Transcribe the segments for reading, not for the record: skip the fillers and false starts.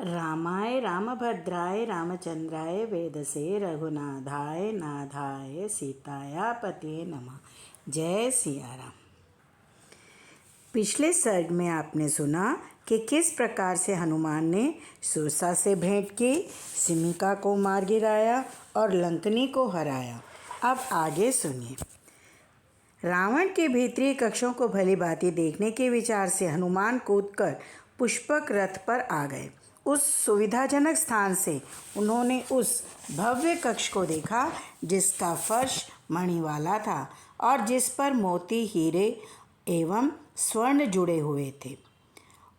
रामाय रामभद्राय रामचंद्राय वेदसे रघुनाथाय नाथाय सीताया पते नमः। जय सिया राम। पिछले सर्ग में आपने सुना कि किस प्रकार से हनुमान ने सुरसा से भेंट की, सिमिका को मार गिराया और लंकनी को हराया। अब आगे सुनिए। रावण के भीतरी कक्षों को भली भांति देखने के विचार से हनुमान कूदकर पुष्पक रथ पर आ गए। उस सुविधाजनक स्थान से उन्होंने उस भव्य कक्ष को देखा जिसका फर्श मणि वाला था और जिस पर मोती, हीरे एवं स्वर्ण जुड़े हुए थे।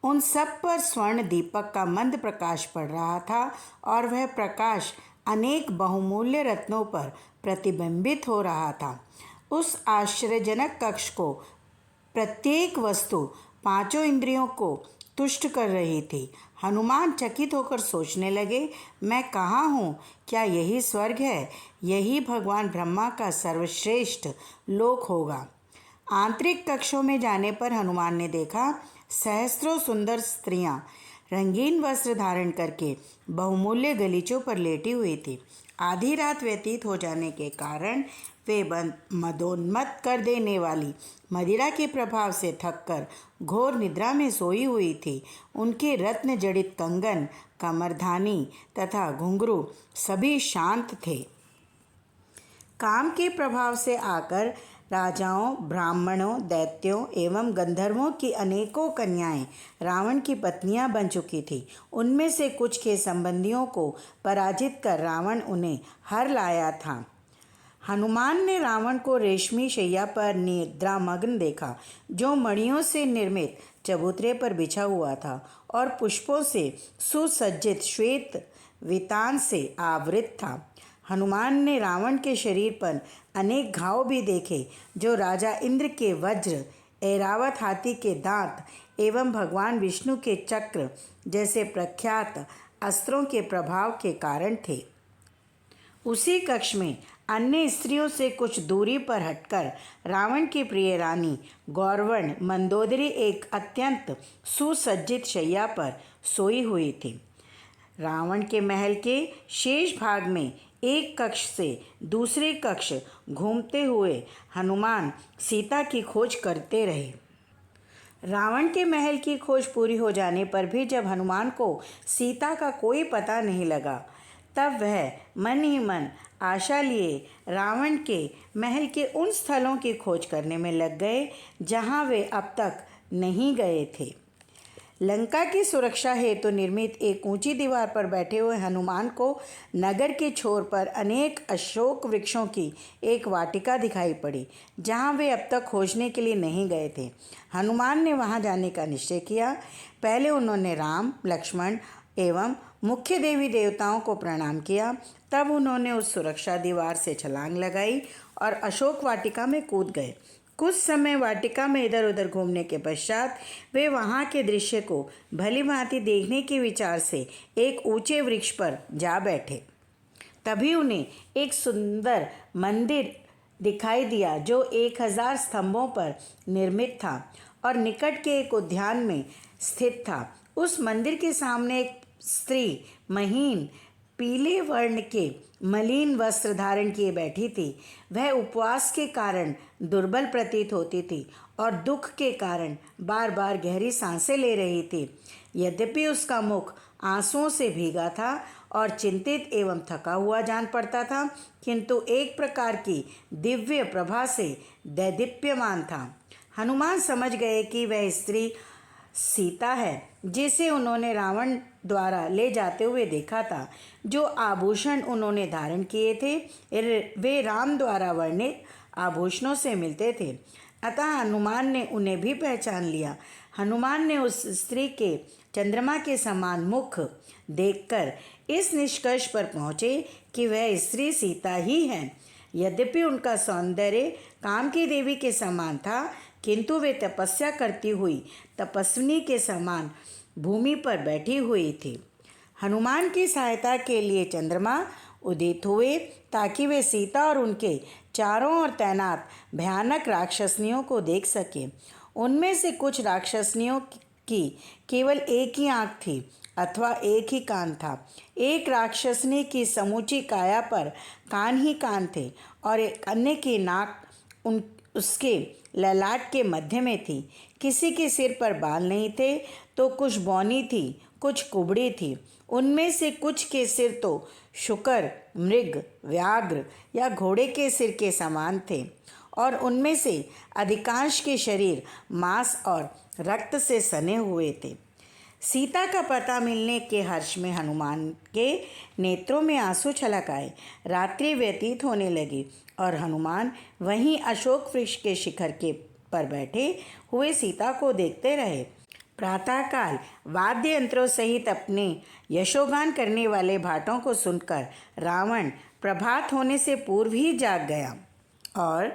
उन सब पर स्वर्ण दीपक का मंद प्रकाश पड़ रहा था और वह प्रकाश अनेक बहुमूल्य रत्नों पर प्रतिबिंबित हो रहा था। उस आश्चर्यजनक कक्ष को प्रत्येक वस्तु पांचों इंद्रियों को तुष्ट कर रही थी। हनुमान चकित होकर सोचने लगे, मैं कहाँ हूँ? क्या यही स्वर्ग है? यही भगवान ब्रह्मा का सर्वश्रेष्ठ लोक होगा। आंतरिक कक्षों में जाने पर हनुमान ने देखा सहस्त्रों सुंदर स्त्रियां रंगीन वस्त्र धारण करके बहुमूल्य गलीचों पर लेटी हुई थी। आधी रात व्यतीत हो जाने के कारण वे मदोन्मत्त कर देने वाली मदिरा के प्रभाव से थककर घोर निद्रा में सोई हुई थी। उनके रत्न जड़ित कंगन, कमरधानी तथा घुंघरू सभी शांत थे। काम के प्रभाव से आकर राजाओं, ब्राह्मणों, दैत्यों एवं गंधर्वों की अनेकों कन्याएं रावण की पत्नियां बन चुकी थी। उनमें से कुछ के संबंधियों को पराजित कर रावण उन्हें हर लाया था। हनुमान ने रावण को रेशमी शैया पर निद्रामग्न देखा, जो मणियों से निर्मित चबूतरे पर बिछा हुआ था और पुष्पों से सुसज्जित श्वेत वितान से आवृत था। हनुमान ने रावण के शरीर पर अनेक घाव भी देखे, जो राजा इंद्र के वज्र, ऐरावत हाथी के दांत एवं भगवान विष्णु के चक्र जैसे प्रख्यात अस्त्रों के प्रभाव के कारण थे। उसी कक्ष में अन्य स्त्रियों से कुछ दूरी पर हटकर रावण की प्रिय रानी गौरवर्ण मंदोदरी एक अत्यंत सुसज्जित शैया पर सोई हुई थी। रावण के महल के शेष भाग में एक कक्ष से दूसरे कक्ष घूमते हुए हनुमान सीता की खोज करते रहे। रावण के महल की खोज पूरी हो जाने पर भी जब हनुमान को सीता का कोई पता नहीं लगा, तब वह मन ही मन आशा लिए रावण के महल के उन स्थलों की खोज करने में लग गए जहां वे अब तक नहीं गए थे। लंका की सुरक्षा हेतु निर्मित एक ऊंची दीवार पर बैठे हुए हनुमान को नगर के छोर पर अनेक अशोक वृक्षों की एक वाटिका दिखाई पड़ी, जहां वे अब तक खोजने के लिए नहीं गए थे। हनुमान ने वहां जाने का निश्चय किया। पहले उन्होंने राम, लक्ष्मण एवं मुख्य देवी देवताओं को प्रणाम किया। तब उन्होंने उस सुरक्षा दीवार से छलांग लगाई और अशोक वाटिका में कूद गए। कुछ समय वाटिका में इधर उधर घूमने के पश्चात वे वहां के दृश्य को भली भांति देखने के विचार से एक ऊंचे वृक्ष पर जा बैठे। तभी उन्हें एक सुंदर मंदिर दिखाई दिया, जो 1000 स्तंभों पर निर्मित था और निकट के एक उद्यान में स्थित था। उस मंदिर के सामने एक स्त्री महीन पीले वर्ण के मलिन वस्त्र धारण किए बैठी थी। वह उपवास के कारण दुर्बल प्रतीत होती थी और दुख के कारण बार बार गहरी सांसें ले रही थी। यद्यपि उसका मुख आंसुओं से भीगा था और चिंतित एवं थका हुआ जान पड़ता था, किंतु एक प्रकार की दिव्य प्रभा से दैदीप्यमान था। हनुमान समझ गए कि वह स्त्री सीता है, जिसे उन्होंने रावण द्वारा ले जाते हुए देखा था। जो आभूषण उन्होंने धारण किए थे वे राम द्वारा वर्णित आभूषणों से मिलते थे, अतः हनुमान ने उन्हें भी पहचान लिया। हनुमान ने उस स्त्री के चंद्रमा के समान मुख देखकर इस निष्कर्ष पर पहुँचे कि वह स्त्री सीता ही है। यद्यपि उनका सौंदर्य काम की देवी के समान था, किंतु वे तपस्या करती हुई तपस्विनी के समान भूमि पर बैठी हुई थी। हनुमान की सहायता के लिए चंद्रमा उदित हुए ताकि वे सीता और उनके चारों ओर तैनात भयानक राक्षसनियों को देख सके। उनमें से कुछ राक्षसनियों की केवल एक ही आँख थी अथवा एक ही कान था। एक राक्षसनी की समूची काया पर कान ही कान थे और एक अन्य की नाक उसके ललाट के मध्य में थी। किसी के सिर पर बाल नहीं थे तो कुछ बौनी थी, कुछ कुबड़ी थी। उनमें से कुछ के सिर तो शुकर, मृग, व्याघ्र या घोड़े के सिर के समान थे और उनमें से अधिकांश के शरीर मांस और रक्त से सने हुए थे। सीता का पता मिलने के हर्ष में हनुमान के नेत्रों में आंसू छलक आए। रात्रि व्यतीत होने लगी और हनुमान वहीं अशोक वृक्ष के शिखर के पर बैठे हुए सीता को देखते रहे। प्रातःकाल वाद्य यंत्रों सहित अपने यशोगान करने वाले भाटों को सुनकर रावण प्रभात होने से पूर्व ही जाग गया और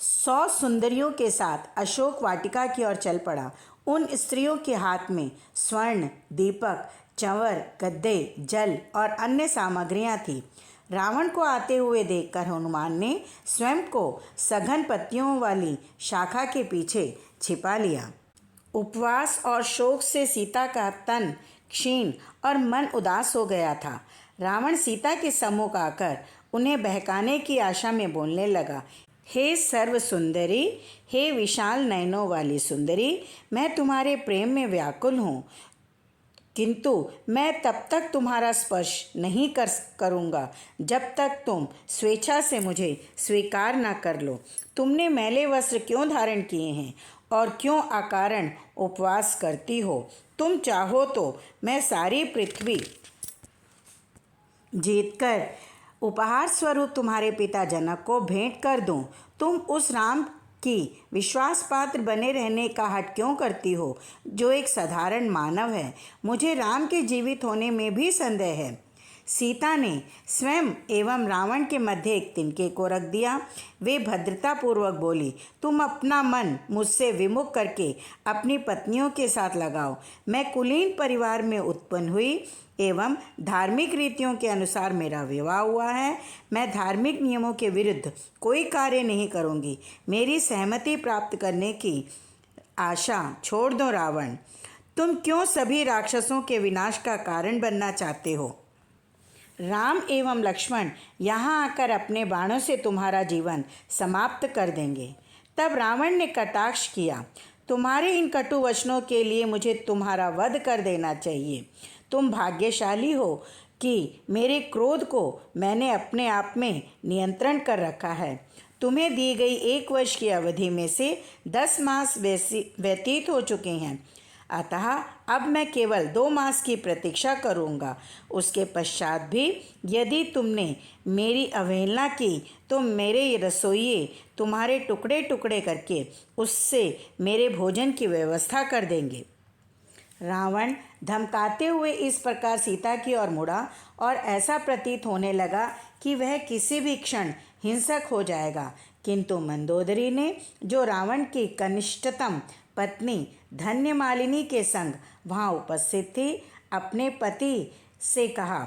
100 सुंदरियों के साथ अशोक वाटिका की ओर चल पड़ा। उन स्त्रियों के हाथ में स्वर्ण, दीपक, चंवर, गद्दे, जल और अन्य सामग्रियां थी। रावण को आते हुए देखकर हनुमान ने स्वयं को सघन पत्तियों वाली शाखा के पीछे छिपा लिया। उपवास और शोक से सीता का तन क्षीण और मन उदास हो गया था। रावण सीता के सम्मुख आकर उन्हें बहकाने की आशा में बोलने लगा, हे सर्व सुंदरी, हे विशाल नयनों वाली सुंदरी, मैं तुम्हारे प्रेम में व्याकुल हूँ, किंतु मैं तब तक तुम्हारा स्पर्श नहीं करूँगा जब तक तुम स्वेच्छा से मुझे स्वीकार न कर लो। तुमने मैले वस्त्र क्यों धारण किए हैं और क्यों अकारण उपवास करती हो? तुम चाहो तो मैं सारी पृथ्वी जीतकर उपहार स्वरूप तुम्हारे पिता जनक को भेंट कर दूं। तुम उस राम की विश्वास पात्र बने रहने का हठ क्यों करती हो जो एक साधारण मानव है? मुझे राम के जीवित होने में भी संदेह है। सीता ने स्वयं एवं रावण के मध्य एक तिनके को रख दिया। वे भद्रतापूर्वक बोली, तुम अपना मन मुझसे विमुख करके अपनी पत्नियों के साथ लगाओ। मैं कुलीन परिवार में उत्पन्न हुई एवं धार्मिक रीतियों के अनुसार मेरा विवाह हुआ है। मैं धार्मिक नियमों के विरुद्ध कोई कार्य नहीं करूँगी। मेरी सहमति प्राप्त करने की आशा छोड़ दो रावण। तुम क्यों सभी राक्षसों के विनाश का कारण बनना चाहते हो? राम एवं लक्ष्मण यहाँ आकर अपने बाणों से तुम्हारा जीवन समाप्त कर देंगे। तब रावण ने कटाक्ष किया, तुम्हारे इन कटु वचनों के लिए मुझे तुम्हारा वध कर देना चाहिए। तुम भाग्यशाली हो कि मेरे क्रोध को मैंने अपने आप में नियंत्रण कर रखा है। तुम्हें दी गई 1 वर्ष की अवधि में से 10 मास व्यतीत हो चुके हैं, अतः अब मैं केवल 2 मास की प्रतीक्षा करूँगा। उसके पश्चात भी यदि तुमने मेरी अवहेलना की तो मेरे रसोइये तुम्हारे टुकड़े टुकड़े करके उससे मेरे भोजन की व्यवस्था कर देंगे। रावण धमकाते हुए इस प्रकार सीता की ओर मुड़ा और ऐसा प्रतीत होने लगा कि वह किसी भी क्षण हिंसक हो जाएगा। किंतु मंदोदरी ने, जो रावण की कनिष्ठतम पत्नी धन्यमालिनी के संग वहाँ उपस्थित थी, अपने पति से कहा,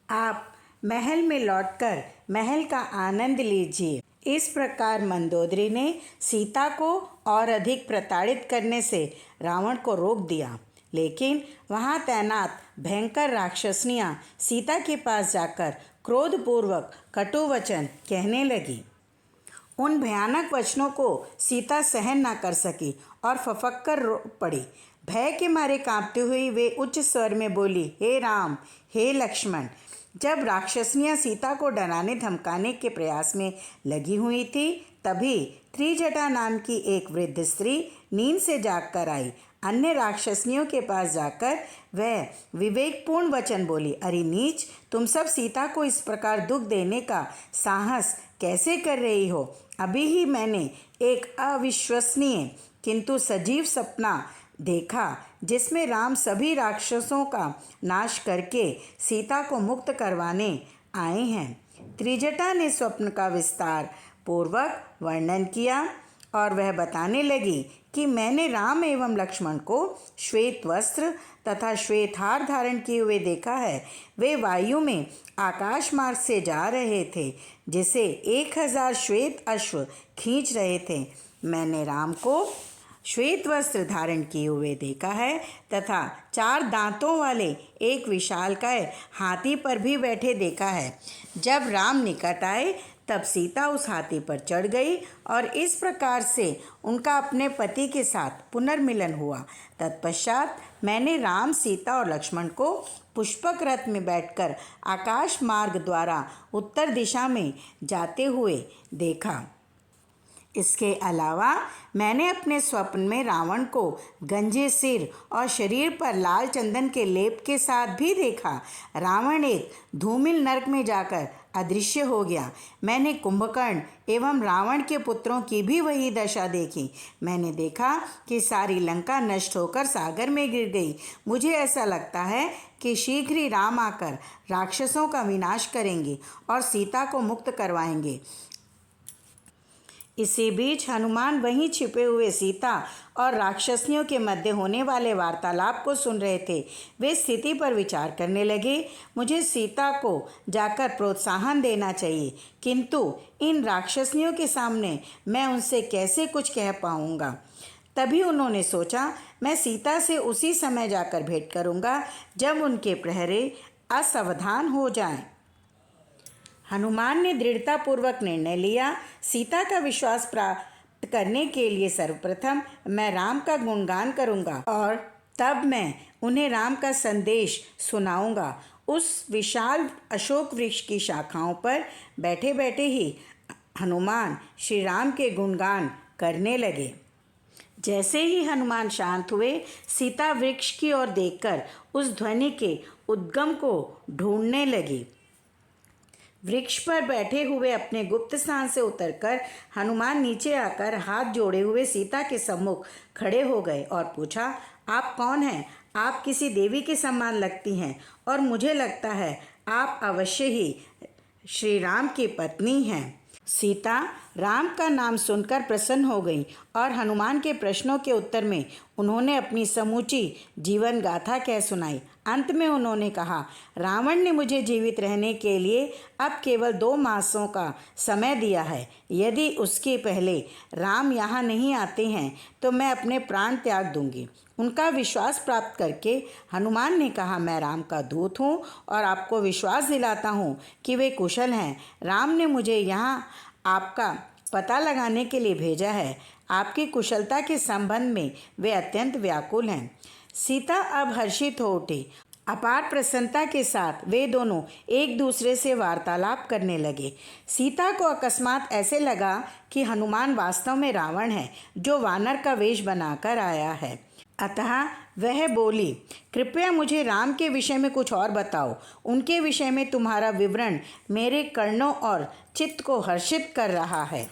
आप महल में लौटकर महल का आनंद लीजिए। इस प्रकार मंदोदरी ने सीता को और अधिक प्रताड़ित करने से रावण को रोक दिया। लेकिन वहाँ तैनात भयंकर राक्षसनियाँ सीता के पास जाकर क्रोधपूर्वक कटु वचन कहने लगी। उन भयानक वचनों को सीता सहन न कर सकी और फफक कर रो पड़ी। भय के मारे कांपती हुई वे उच्च स्वर में बोली, हे राम, हे लक्ष्मण। जब राक्षसनियाँ सीता को डराने धमकाने के प्रयास में लगी हुई थी, तभी त्रिजटा नाम की एक वृद्ध स्त्री नींद से जागकर आई। अन्य राक्षसनियों के पास जाकर वह विवेकपूर्ण वचन बोली, अरे नीच, तुम सब सीता को इस प्रकार दुख देने का साहस कैसे कर रही हो? अभी ही मैंने एक अविश्वसनीय किंतु सजीव सपना देखा जिसमें राम सभी राक्षसों का नाश करके सीता को मुक्त करवाने आए हैं। त्रिजटा ने स्वप्न का विस्तार पूर्वक वर्णन किया और वह बताने लगी कि मैंने राम एवं लक्ष्मण को श्वेत वस्त्र तथा श्वेत हार धारण किए हुए देखा है। वे वायु में आकाश मार्ग से जा रहे थे, जिसे 1000 श्वेत अश्व खींच रहे थे। मैंने राम को श्वेत वस्त्र धारण किए हुए देखा है तथा 4 दांतों वाले एक विशालकाय हाथी पर भी बैठे देखा है। जब राम निकट आए तब सीता उस हाथी पर चढ़ गई और इस प्रकार से उनका अपने पति के साथ पुनर्मिलन हुआ। तत्पश्चात मैंने राम, सीता और लक्ष्मण को पुष्पक रथ में बैठकर आकाश मार्ग द्वारा उत्तर दिशा में जाते हुए देखा। इसके अलावा मैंने अपने स्वप्न में रावण को गंजे सिर और शरीर पर लाल चंदन के लेप के साथ भी देखा। रावण एक धूमिल नरक में जाकर अदृश्य हो गया। मैंने कुंभकर्ण एवं रावण के पुत्रों की भी वही दशा देखी। मैंने देखा कि सारी लंका नष्ट होकर सागर में गिर गई। मुझे ऐसा लगता है कि शीघ्र ही राम आकर राक्षसों का विनाश करेंगे और सीता को मुक्त करवाएंगे। इसी बीच हनुमान वहीं छिपे हुए सीता और राक्षसियों के मध्य होने वाले वार्तालाप को सुन रहे थे। वे स्थिति पर विचार करने लगे। मुझे सीता को जाकर प्रोत्साहन देना चाहिए, किंतु इन राक्षसियों के सामने मैं उनसे कैसे कुछ कह पाऊँगा। तभी उन्होंने सोचा, मैं सीता से उसी समय जाकर भेंट करूँगा जब उनके प्रहरी असावधान हो जाएं। हनुमान ने दृढ़तापूर्वक निर्णय लिया। सीता का विश्वास प्राप्त करने के लिए सर्वप्रथम मैं राम का गुणगान करूंगा और तब मैं उन्हें राम का संदेश सुनाऊंगा। उस विशाल अशोक वृक्ष की शाखाओं पर बैठे बैठे ही हनुमान श्री राम के गुणगान करने लगे। जैसे ही हनुमान शांत हुए, सीता वृक्ष की ओर देखकर उस ध्वनि के उद्गम को ढूंढने लगी। वृक्ष पर बैठे हुए अपने गुप्त स्थान से उतरकर हनुमान नीचे आकर हाथ जोड़े हुए सीता के सम्मुख खड़े हो गए और पूछा, आप कौन हैं? आप किसी देवी के समान लगती हैं और मुझे लगता है आप अवश्य ही श्री राम की पत्नी हैं। सीता राम का नाम सुनकर प्रसन्न हो गई और हनुमान के प्रश्नों के उत्तर में उन्होंने अपनी समूची जीवन गाथा कह सुनाई। अंत में उन्होंने कहा, रावण ने मुझे जीवित रहने के लिए अब केवल 2 मासों का समय दिया है। यदि उसके पहले राम यहाँ नहीं आते हैं तो मैं अपने प्राण त्याग दूंगी। उनका विश्वास प्राप्त करके हनुमान ने कहा, मैं राम का दूत हूँ और आपको विश्वास दिलाता हूँ कि वे कुशल हैं। राम ने मुझे यहाँ आपका पता लगाने के लिए भेजा है। आपकी कुशलता के संबंध में वे अत्यंत व्याकुल हैं। सीता अब हर्षित हो उठी। अपार प्रसन्नता के साथ वे दोनों एक दूसरे से वार्तालाप करने लगे। सीता को अकस्मात ऐसे लगा कि हनुमान वास्तव में रावण है जो वानर का वेश बनाकर आया है। अतः वह बोली, कृपया मुझे राम के विषय में कुछ और बताओ। उनके विषय में तुम्हारा विवरण मेरे कर्णों और चित्त को हर्षित कर रहा है।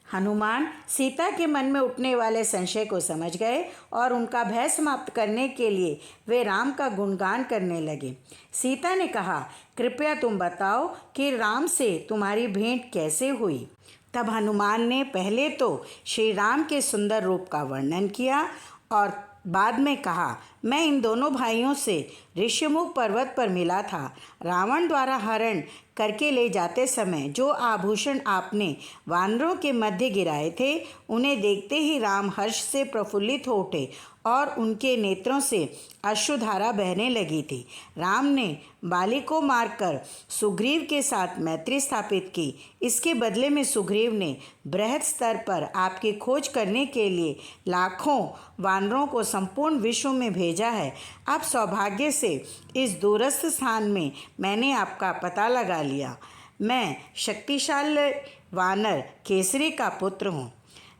हनुमान सीता के मन में उठने वाले संशय को समझ गए और उनका भय समाप्त करने के लिए वे राम का गुणगान करने लगे। सीता ने कहा, कृपया तुम बताओ कि राम से तुम्हारी भेंट कैसे हुई। तब हनुमान ने पहले तो श्री राम के सुंदर रूप का वर्णन किया और बाद में कहा, मैं इन दोनों भाइयों से ऋष्यमुख पर्वत पर मिला था। रावण द्वारा हरण करके ले जाते समय जो आभूषण आपने वानरों के मध्य गिराए थे, उन्हें देखते ही राम हर्ष से प्रफुल्लित हो उठे और उनके नेत्रों से अश्रुधारा बहने लगी थी। राम ने बाली को मारकर सुग्रीव के साथ मैत्री स्थापित की। इसके बदले में सुग्रीव ने बृहद स्तर पर आपकी खोज करने के लिए लाखों वानरों को संपूर्ण विश्व में भेजा है। अब सौभाग्य से इस दूरस्थ स्थान में मैंने आपका पता लगा लिया। मैं शक्तिशाली वानर केसरी का पुत्र हूँ।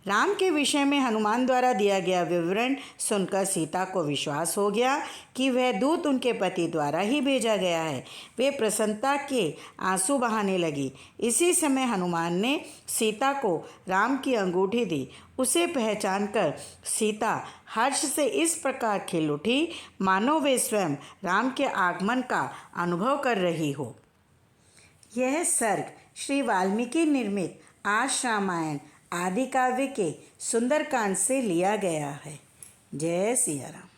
राम के विषय में हनुमान द्वारा दिया गया विवरण सुनकर सीता को विश्वास हो गया कि वह दूत उनके पति द्वारा ही भेजा गया है। वे प्रसन्नता के आंसू बहाने लगी। इसी समय हनुमान ने सीता को राम की अंगूठी दी। उसे पहचानकर सीता हर्ष से इस प्रकार खिल उठी मानो वे स्वयं राम के आगमन का अनुभव कर रही हो। यह सर्ग श्री वाल्मीकि निर्मित आर्ष रामायण आदि काव्य के सुंदरकांड से लिया गया है। जय सिया राम।